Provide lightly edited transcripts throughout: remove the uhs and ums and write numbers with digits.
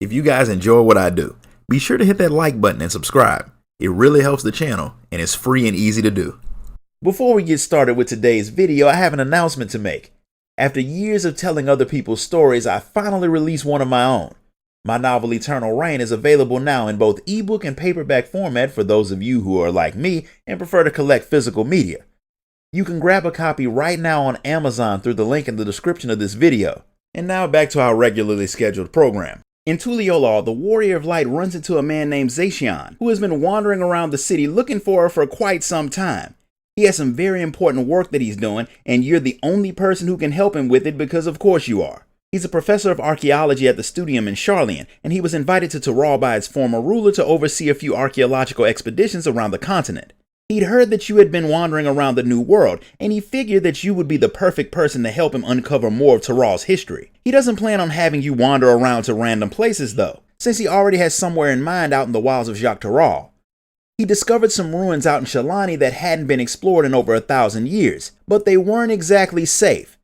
If you guys enjoy what I do, be sure to hit that like button and subscribe. It really helps the channel and it's free and easy to do. Before we get started with today's video, I have an announcement to make. After years of telling other people's stories, I finally released one of my own. My novel Eternal Reign is available now in both ebook and paperback format for those of you who are like me and prefer to collect physical media. You can grab a copy right now on Amazon through the link in the description of this video. And now back to our regularly scheduled program. In Tuliyollal, the Warrior of Light runs into a man named Zeycihan, who has been wandering around the city looking for her for quite some time. He has some very important work that he's doing, and you're the only person who can help him with it because of course you are. He's a professor of archaeology at the Studium in Charlian, and he was invited to Tyrol by its former ruler to oversee a few archaeological expeditions around the continent. He'd heard that you had been wandering around the New World, and he figured that you would be the perfect person to help him uncover more of Tyrol's history. He doesn't plan on having you wander around to random places though, since he already has somewhere in mind out in the wilds of Tyrol. He discovered some ruins out in Shalani that hadn't been explored in over 1,000 years, but they weren't exactly safe.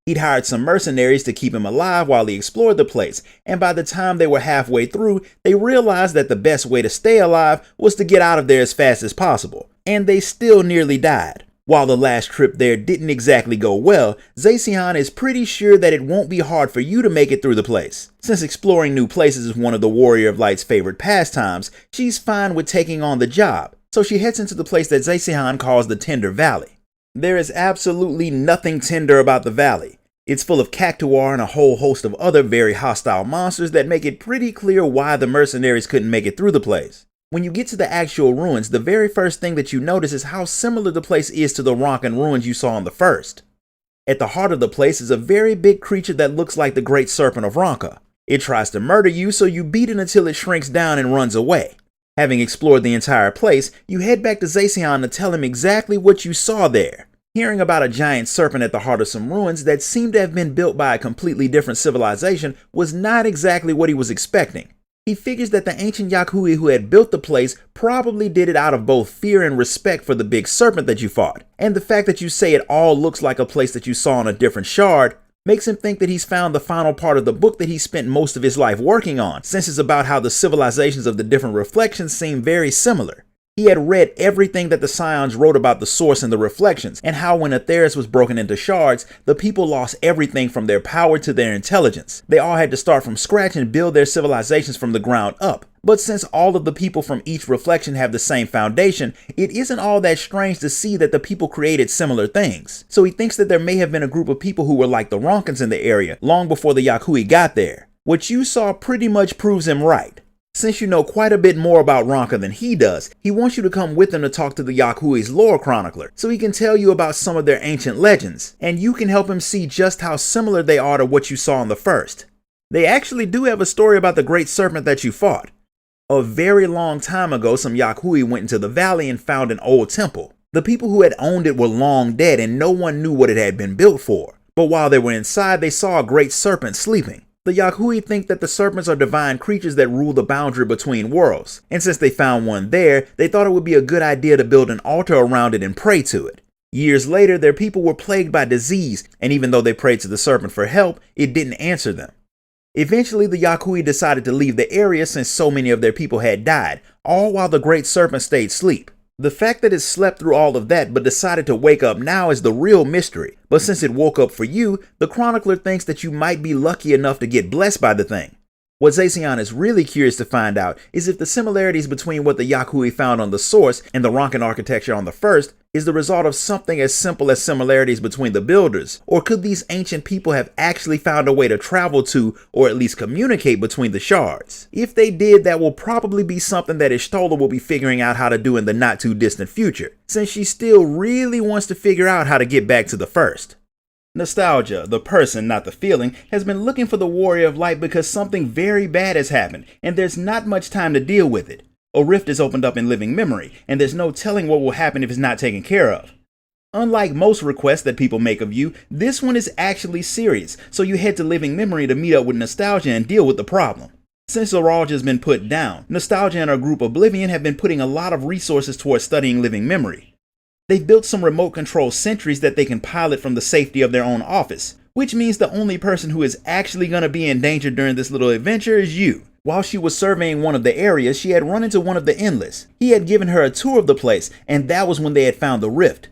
He'd hired some mercenaries to keep him alive while he explored the place, and by the time they were halfway through, they realized that the best way to stay alive was to get out of there as fast as possible, and they still nearly died. While the last trip there didn't exactly go well, Zeycihan is pretty sure that it won't be hard for you to make it through the place. Since exploring new places is one of the Warrior of Light's favorite pastimes, she's fine with taking on the job, so she heads into the place that Zeycihan calls the Tender Valley. There is absolutely nothing tender about the valley. It's full of cactuar and a whole host of other very hostile monsters that make it pretty clear why the mercenaries couldn't make it through the place. When you get to the actual ruins, the very first thing that you notice is how similar the place is to the Ronkan ruins you saw in the first. At the heart of the place is a very big creature that looks like the Great Serpent of Ronka. It tries to murder you, so you beat it until it shrinks down and runs away. Having explored the entire place, you head back to Zeycihan to tell him exactly what you saw there. Hearing about a giant serpent at the heart of some ruins that seemed to have been built by a completely different civilization was not exactly what he was expecting. He figures that the ancient Yok Huy who had built the place probably did it out of both fear and respect for the big serpent that you fought. And the fact that you say it all looks like a place that you saw in a different shard makes him think that he's found the final part of the book that he spent most of his life working on, since it's about how the civilizations of the different reflections seem very similar. He had read everything that the Scions wrote about the source and the reflections, and how when Atheris was broken into shards, the people lost everything from their power to their intelligence. They all had to start from scratch and build their civilizations from the ground up. But since all of the people from each reflection have the same foundation, it isn't all that strange to see that the people created similar things. So he thinks that there may have been a group of people who were like the Ronkans in the area long before the Yok Huy got there. What you saw pretty much proves him right. Since you know quite a bit more about Ronka than he does, he wants you to come with him to talk to the Yok Huy's lore chronicler, so he can tell you about some of their ancient legends, and you can help him see just how similar they are to what you saw in the first. They actually do have a story about the great serpent that you fought. A very long time ago, some Yok Huy went into the valley and found an old temple. The people who had owned it were long dead and no one knew what it had been built for. But while they were inside, they saw a great serpent sleeping. The Yok Huy think that the serpents are divine creatures that rule the boundary between worlds, and since they found one there, they thought it would be a good idea to build an altar around it and pray to it. Years later, their people were plagued by disease, and even though they prayed to the serpent for help, it didn't answer them. Eventually, the Yok Huy decided to leave the area since so many of their people had died, all while the great serpent stayed asleep. The fact that it slept through all of that but decided to wake up now is the real mystery, but since it woke up for you, the chronicler thinks that you might be lucky enough to get blessed by the thing. What Zeycihan is really curious to find out is if the similarities between what the Yok Huy found on the source and the Ronkan architecture on the first is the result of something as simple as similarities between the builders, or could these ancient people have actually found a way to travel to, or at least communicate between the shards? If they did, that will probably be something that Ishtola will be figuring out how to do in the not too distant future, since she still really wants to figure out how to get back to the first. Nostalgia, the person, not the feeling, has been looking for the Warrior of Light because something very bad has happened, and there's not much time to deal with it. A rift is opened up in living memory, and there's no telling what will happen if it's not taken care of. Unlike most requests that people make of you, this one is actually serious, so you head to living memory to meet up with Nostalgia and deal with the problem. Since Zoralja has been put down, Nostalgia and her group Oblivion have been putting a lot of resources towards studying living memory. They've built some remote control sentries that they can pilot from the safety of their own office, which means the only person who is actually going to be in danger during this little adventure is you. While she was surveying one of the areas, she had run into one of the Endless. He had given her a tour of the place, and that was when they had found the rift.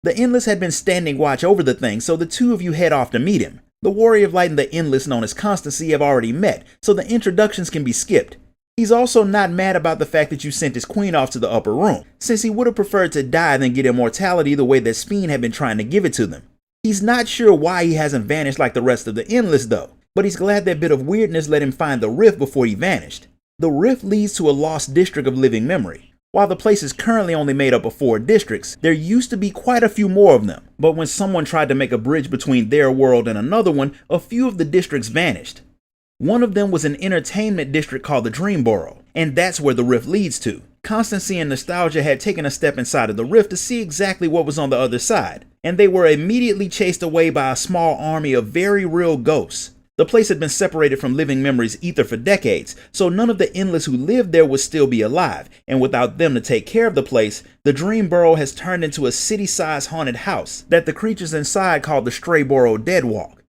The Endless had been standing watch over the thing, so the two of you head off to meet him. The Warrior of Light and the Endless known as Constancy have already met, so the introductions can be skipped. He's also not mad about the fact that you sent his queen off to the upper room, since he would have preferred to die than get immortality the way that Sphene had been trying to give it to them. He's not sure why he hasn't vanished like the rest of the Endless though, but he's glad that bit of weirdness let him find the rift before he vanished. The rift leads to a lost district of living memory. While the place is currently only made up of 4 districts, there used to be quite a few more of them, but when someone tried to make a bridge between their world and another one, a few of the districts vanished. One of them was an entertainment district called the Dreamborough, and that's where the rift leads to. Constancy and Nostalgia had taken a step inside of the rift to see exactly what was on the other side, and they were immediately chased away by a small army of very real ghosts. The place had been separated from living memories ether for decades, so none of the Endless who lived there would still be alive, and without them to take care of the place, the Dreamborough has turned into a city-sized haunted house that the creatures inside call the Strayborough Deadwalk.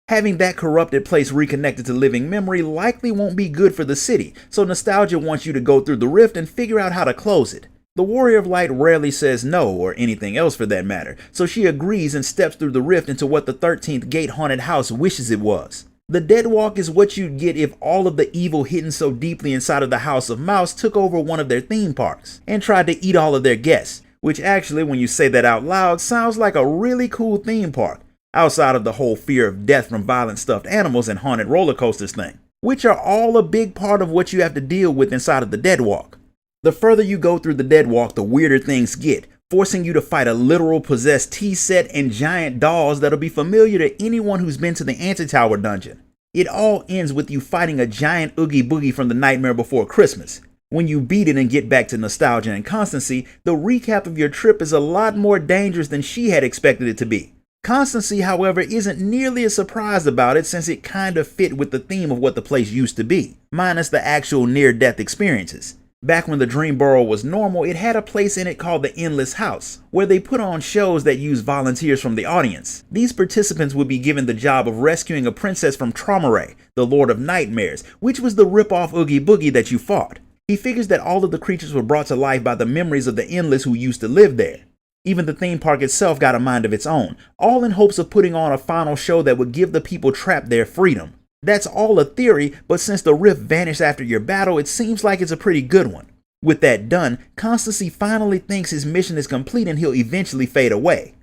Having that corrupted place reconnected to living memory likely won't be good for the city, so Nostalgia wants you to go through the rift and figure out how to close it. The Warrior of Light rarely says no, or anything else for that matter, so she agrees and steps through the rift into what the 13th Gate haunted house wishes it was. The Deadwalk is what you'd get if all of the evil hidden so deeply inside of the House of Mouse took over one of their theme parks and tried to eat all of their guests, which actually, when you say that out loud, sounds like a really cool theme park, outside of the whole fear of death from violent stuffed animals and haunted roller coasters thing, which are all a big part of what you have to deal with inside of the Deadwalk. The further you go through the Deadwalk, the weirder things get, forcing you to fight a literal possessed tea set and giant dolls that'll be familiar to anyone who's been to the Antitower dungeon. It all ends with you fighting a giant Oogie Boogie from the Nightmare Before Christmas. When you beat it and get back to Nostalgia and Constancy, the recap of your trip is a lot more dangerous than she had expected it to be. Constancy, however, isn't nearly as surprised about it since it kind of fit with the theme of what the place used to be, minus the actual near-death experiences. Back when the Dreamborough was normal, it had a place in it called the Endless House, where they put on shows that used volunteers from the audience. These participants would be given the job of rescuing a princess from Traumaray, the Lord of Nightmares, which was the rip-off Oogie Boogie that you fought. He figures that all of the creatures were brought to life by the memories of the Endless who used to live there. Even the theme park itself got a mind of its own, all in hopes of putting on a final show that would give the people trapped there freedom. That's all a theory, but since the rift vanished after your battle, it seems like it's a pretty good one. With that done, Constancy finally thinks his mission is complete and he'll eventually fade away.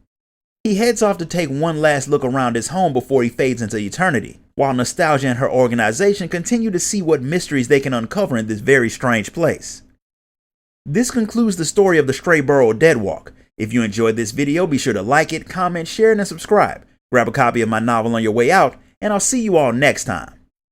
He heads off to take one last look around his home before he fades into eternity, while Nostalgia and her organization continue to see what mysteries they can uncover in this very strange place. This concludes the story of the Strayborough Deadwalk. If you enjoyed this video, be sure to like it, comment, share, and subscribe. Grab a copy of my novel on your way out, and I'll see you all next time.